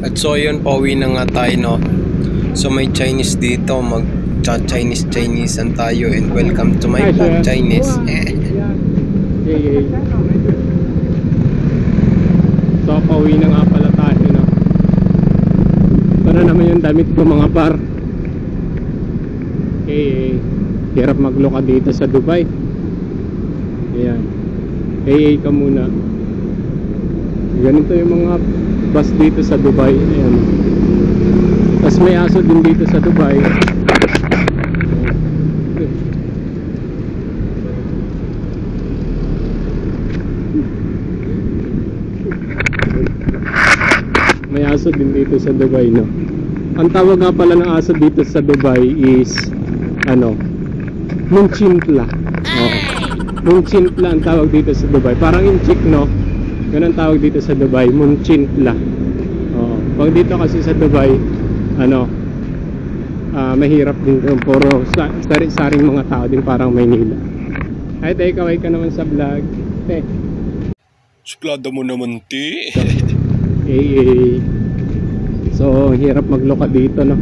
At so yun, pauwi na nga tayo, no. So may Chinese dito, mag-Chinese-Chinesean tayo, and welcome to my vlog, Chinese. So pauwi na nga pala tayo, no. Ito na naman yung damit ko, mga par. Hirap maglokad dito sa Dubai. Ayan, ka muna. Ganito yung mga bus dito sa Dubai. Ayan. Tapos may aso din dito sa Dubai. May aso din dito sa Dubai, no. Ang tawag nga pala ng aso dito sa Dubai is Munchintla. Munchintla ang tawag dito sa Dubai. Parang inchik, no. Ganun ang tawag dito sa Dubai, Munchintla. Pag dito kasi sa Dubai, mahirap din, puro sari-saring mga tao din, parang Maynila. Ay, kaway ka naman sa vlog. Suplada mo naman, ti. So, hirap maglukad dito, no.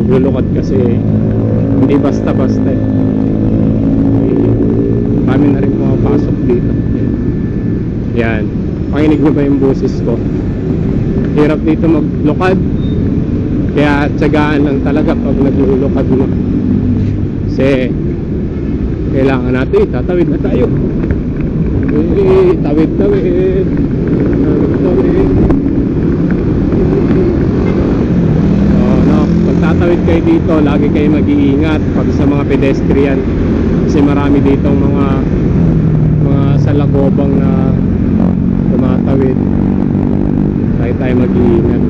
Maglulukad kasi hindi basta-basta eh. Kami na rin pumapasok dito. Yan, pakinig nyo ba yung boses ko? Hirap dito maglukad, kaya tsagaan lang talaga pag naglulukad mo. Kasi kailangan natin, tatawid na tayo. Tawid. Pag tatawid kayo dito, lagi kayo mag-iingat pag sa mga pedestrian, kasi marami ditong mga salagobang na tumatawid. Tayo mag-iingat.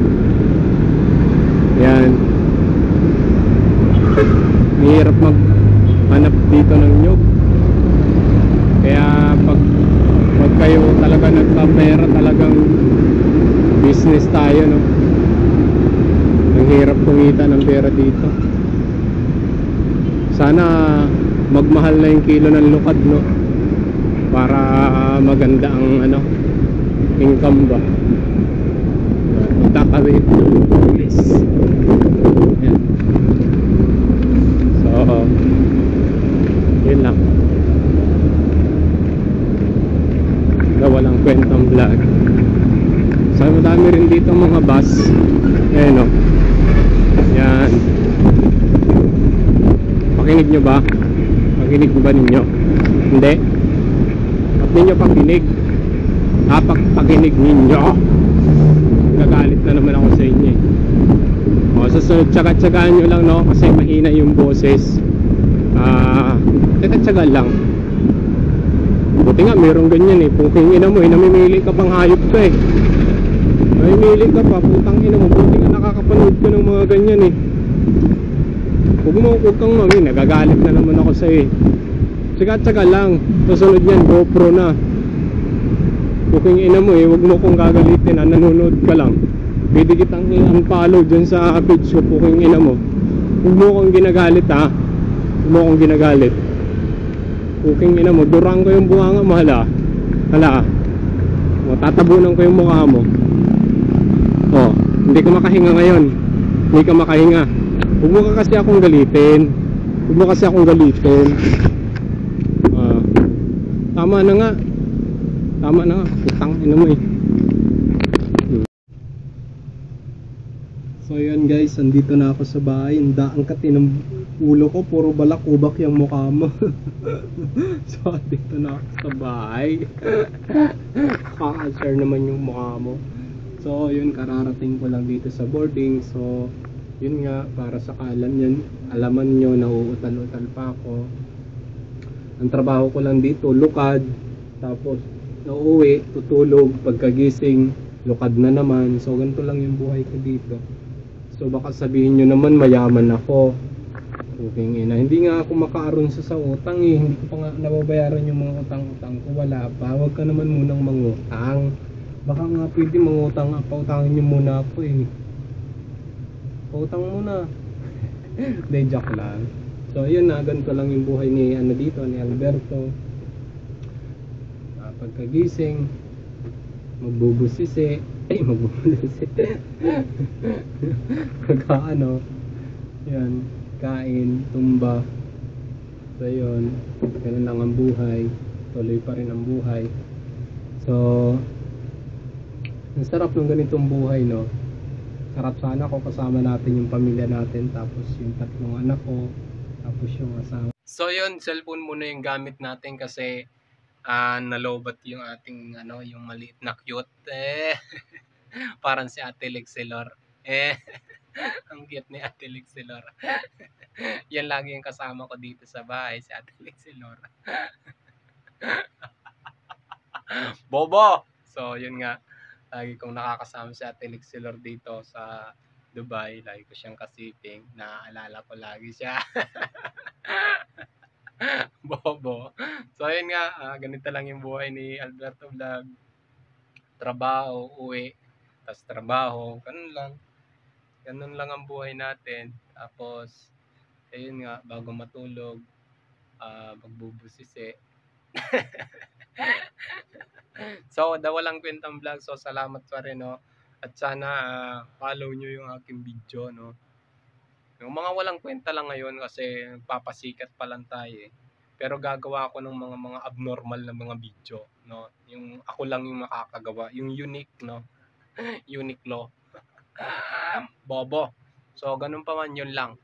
Yan, mahirap maghanap dito ng nyug. Kaya pag kayo talaga nagpapera, talagang business tayo, no. Ang hirap kumita ng pera dito. Sana magmahal na yung kilo ng lukad, no, para maganda ang income ba. Tatawid. Yan. So yun lang. Walang kwentang vlog. So madami rin dito mga bus. Ayan, no. Yan. Pakinig nyo ba? Pakinig ba ninyo? Hindi? Ba't ninyo pakinig? Pakinig ninyo. Gagalit na naman ako sa inyo eh. Susunod, tsaga-tsagaan nyo lang, no, kasi mahina yung boses. Tsaga-tsaga lang. Buti nga merong ganyan eh. Puking ina mo eh, namimili ka pang hayop ka eh. Namimili ka pa, putang ina mo. Buti nga nakakapanood ko ng mga ganyan eh. Huwag kang mami, nagagalit na naman ako sa eh. Tsaga-tsaga lang. Susunod yan, GoPro na. Puking ina mo eh, huwag mo kong gagalitin, nanonood ka lang. Pwede kitang i-unfollow dyan sa page ko, puking ina mo. Huwag mo kong ginagalit, ha. Huwag mo kong ginagalit. Puking ina mo, durang ko yung bunganga mo, hala. Tatabunan ko yung mukha mo. Hindi ka makahinga ngayon. Hindi ka makahinga. Huwag mo kasi akong galitin. Tama na nga. Putang ina mo eh. So yun guys, andito na ako sa bahay. Ang kati ng ulo ko, puro balakubak yung mukha mo. So andito na ako sa bahay. Kaka-share naman yung mukha mo. So yun, kararating ko lang dito sa boarding. So yun nga, para sa alaman nyo, nauutal-utal pa ako. Ang trabaho ko lang dito, lukad. Tapos nauuwi, tutulog, pagkagising, lukad na naman. So ganito lang yung buhay ko dito. So baka sabihin nyo naman mayaman ako. Puking ina, hindi nga ako makaaron sa utang eh. Hindi ko pa nga nababayaran yung mga utang-utang ko. Wala pa, huwag ka naman munang mangutang. Baka nga pwede mangutang, pautangin nyo muna ako eh. Pautang muna. Hindi, joke lang. So yun na, ganito lang yung buhay ni dito, ni Alberto. Pagkagising, magbubusisi, Ay, magbubulsit. Pagka ano, yan, kain, tumba. So yun, ganun lang ang buhay. Tuloy pa rin ang buhay. So, ang sarap ng ganitong buhay, no? Sarap sana kung kasama natin yung pamilya natin, tapos yung tatlong anak ko, tapos yung asawa. So yun, cellphone muna yung gamit natin kasi nalobat yung ating ano, yung maliit na cute. Parang si Ate Lexelor. Ang cute ni Ate Lexelor. Yan lagi yung kasama ko dito sa bahay, si Ate Lexelor. Bobo! So yun nga, lagi kong nakakasama si Ate Lexelor dito sa Dubai. Lagi ko siyang kasiping. Naaalala ko lagi siya. Bobo. So ayun nga, ganito lang yung buhay ni Alberto Vlog. Trabaho, uwi, tapos trabaho, ganun lang ang buhay natin. Tapos ayun nga, bago matulog, magbubusisi. So walang kwentang vlog, so salamat pa rin, no? At sana follow nyo yung aking video, no? Yung mga walang kwenta lang ngayon kasi papasikat pa lang tayo eh. Pero gagawa ako ng mga abnormal na mga video, no? Yung ako lang yung makakagawa, yung unique, no? Unique law. Bobo. So ganun pa man, yun lang.